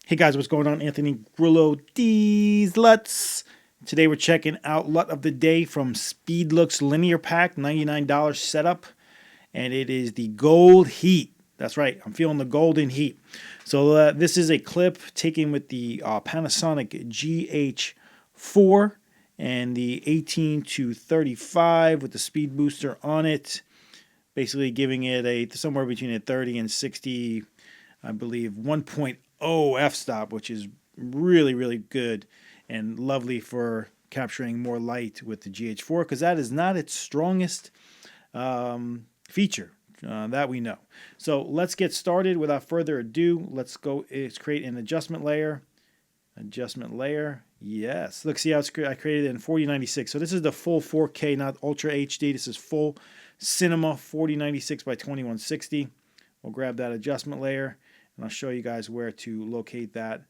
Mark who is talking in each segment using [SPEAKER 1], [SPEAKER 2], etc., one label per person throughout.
[SPEAKER 1] Hey guys, what's going on? Anthony Grillo, Deez, Luts. Today we're checking out Lut of the Day from Speedlooks Linear Pack, $99 setup. And it is the Gold Heat. That's right, I'm feeling the golden heat. So this is a clip taken with the Panasonic GH4 and the 18 to 35 with the speed booster on it. Basically giving it a somewhere between a 30 and 60, I believe, 1.0 f-stop, which is really, really good and lovely for capturing more light with the GH4, because that is not its strongest feature. That we know. So let's get started without further ado. Let's create an adjustment layer. Yes. Look, see how I created it in 4096. So this is the full 4K, not Ultra HD. This is full Cinema 4096 by 2160. We'll grab that adjustment layer, and I'll show you guys where to locate that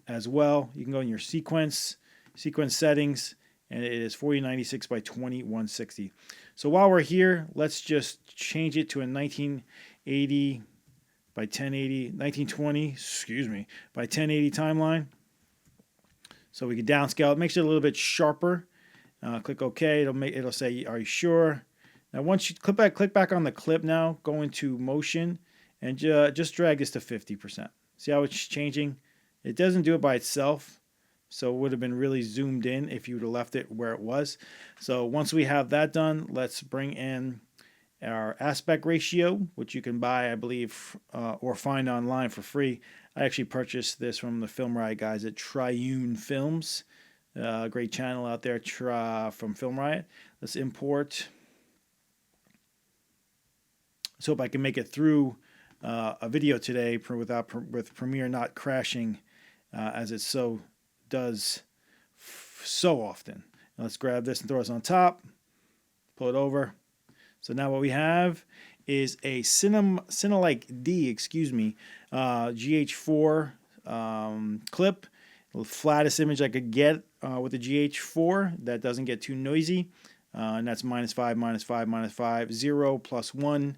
[SPEAKER 1] as well. You can go in your sequence settings, and it is 4096 by 2160. So while we're here, let's just change it to a 1980 by 1080, 1920, by 1080 timeline. So we can downscale it, makes it a little bit sharper. Click OK. It'll say, "Are you sure?" Now, once you click back on the clip. Now go into motion and just drag this to 50%. See how it's changing? It doesn't do it by itself, so it would have been really zoomed in if you would have left it where it was. So once we have that done, let's bring in our aspect ratio, which you can buy, I believe, or find online for free. I actually purchased this from the Film Riot guys at Triune Films. Great channel out there from Film Riot. Let's import. Let's hope I can make it through a video today with Premiere not crashing as it so does so often. Now let's grab this and throw this on top. Pull it over. So now what we have is a Cine D, GH4 clip. The flattest image I could get with the GH4 that doesn't get too noisy. And that's -5, -5, -5, 0, +1.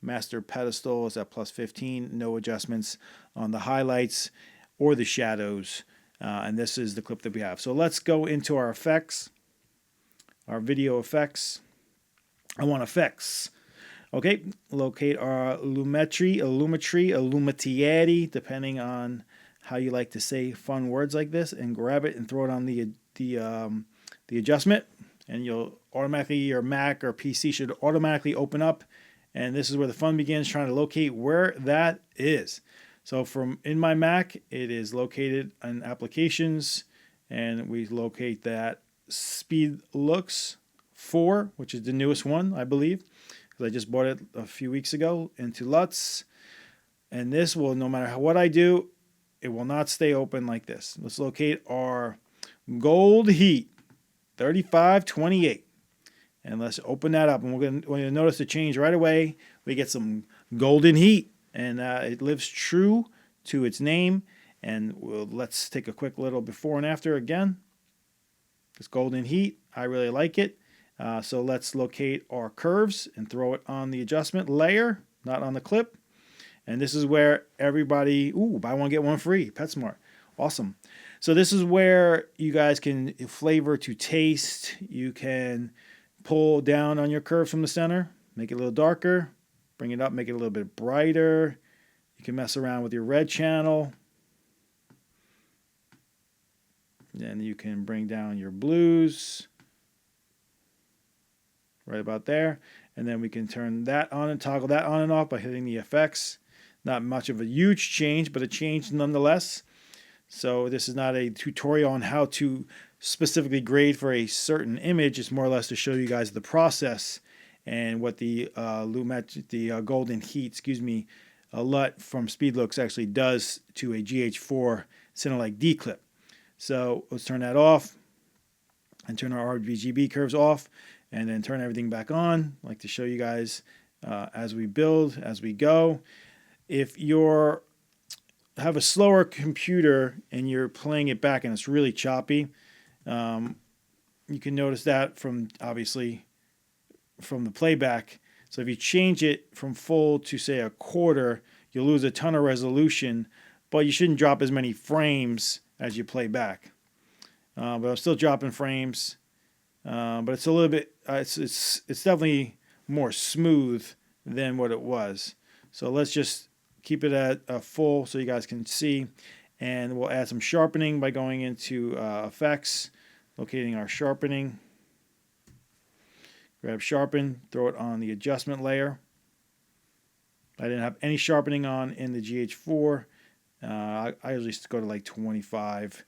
[SPEAKER 1] Master pedestal is at +15. No adjustments on the highlights or the shadows. And this is the clip that we have. So let's go into our effects, our video effects. I want effects. Okay, locate our Illumatieri, depending on how you like to say fun words like this, and grab it and throw it on the adjustment, and you'll automatically, your Mac or PC should automatically open up, and this is where the fun begins, trying to locate where that is. So in my Mac, it is located in Applications, and we locate that Speedlooks 4, which is the newest one, I believe, because I just bought it a few weeks ago, into Luts. And this will, no matter what I do, it will not stay open like this. Let's locate our Gold Heat 3528. And let's open that up. And we're going to notice the change right away. We get some golden heat. And it lives true to its name. And let's take a quick little before and after again. This golden heat, I really like it. So let's locate our curves and throw it on the adjustment layer, not on the clip. And this is where everybody, buy one, get one free, PetSmart. Awesome. So this is where you guys can flavor to taste. You can pull down on your curves from the center, make it a little darker, bring it up, make it a little bit brighter. You can mess around with your red channel. Then you can bring down your blues right about there. And then we can turn that on and toggle that on and off by hitting the effects. Not much of a huge change, but a change nonetheless. So this is not a tutorial on how to specifically grade for a certain image. It's more or less to show you guys the process and what the Golden Heat, LUT from Speedlooks actually does to a GH4 Cine D clip. So let's turn that off and turn our RGB curves off, and then turn everything back on. I like to show you guys as we build, as we go. If you have a slower computer and you're playing it back and it's really choppy, you can notice that obviously from the playback. So if you change it from full to say a quarter, you'll lose a ton of resolution, but you shouldn't drop as many frames as you play back. But I'm still dropping frames, but it's a little bit, it's definitely more smooth than what it was. So let's just keep it at full so you guys can see. And we'll add some sharpening by going into effects, locating our sharpening. Grab sharpen, throw it on the adjustment layer. I didn't have any sharpening on in the GH4. I usually just go to like 25.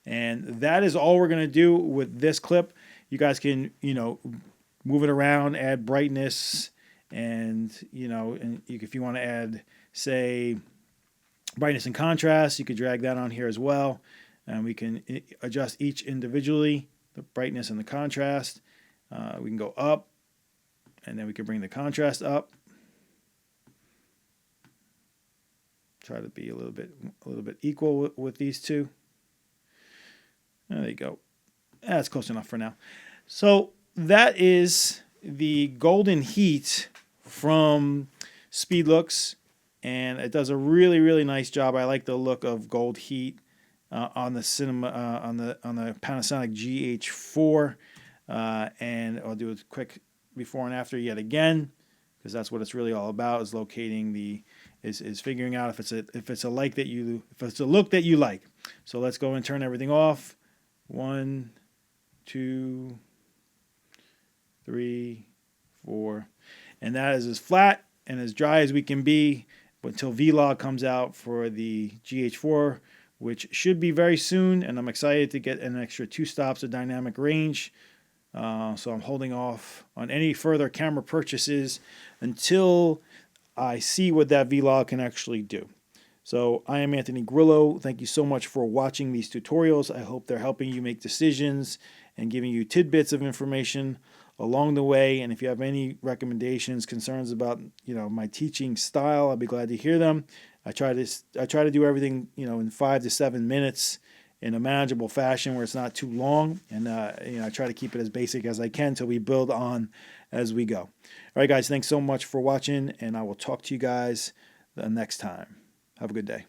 [SPEAKER 1] And that is all we're going to do with this clip. You guys can, move it around, add brightness, and, if you want to add, say, brightness and contrast, you could drag that on here as well. And we can adjust each individually, the brightness and the contrast. We can go up, and then we can bring the contrast up. Try to be a little bit equal with these two. There you go. That's close enough for now. So that is the golden heat from Speedlooks, and it does a really, really nice job. I like the look of gold heat on the Panasonic GH4, and I'll do a quick before and after yet again, because that's what it's really all about, is locating is figuring out if it's a look that you like. So let's go and turn everything off. 1, 2, 3, 4, and that is as flat and as dry as we can be until Vlog comes out for the GH4, which should be very soon. And I'm excited to get an extra 2 stops of dynamic range. So I'm holding off on any further camera purchases until I see what that Vlog can actually do. So I am Anthony Grillo. Thank you so much for watching these tutorials. I hope they're helping you make decisions and giving you tidbits of information along the way. And if you have any recommendations, concerns about my teaching style, I'd be glad to hear them. I try to do everything in 5 to 7 minutes in a manageable fashion where it's not too long, and I try to keep it as basic as I can till we build on as we go. All right, guys, thanks so much for watching, and I will talk to you guys the next time. Have a good day.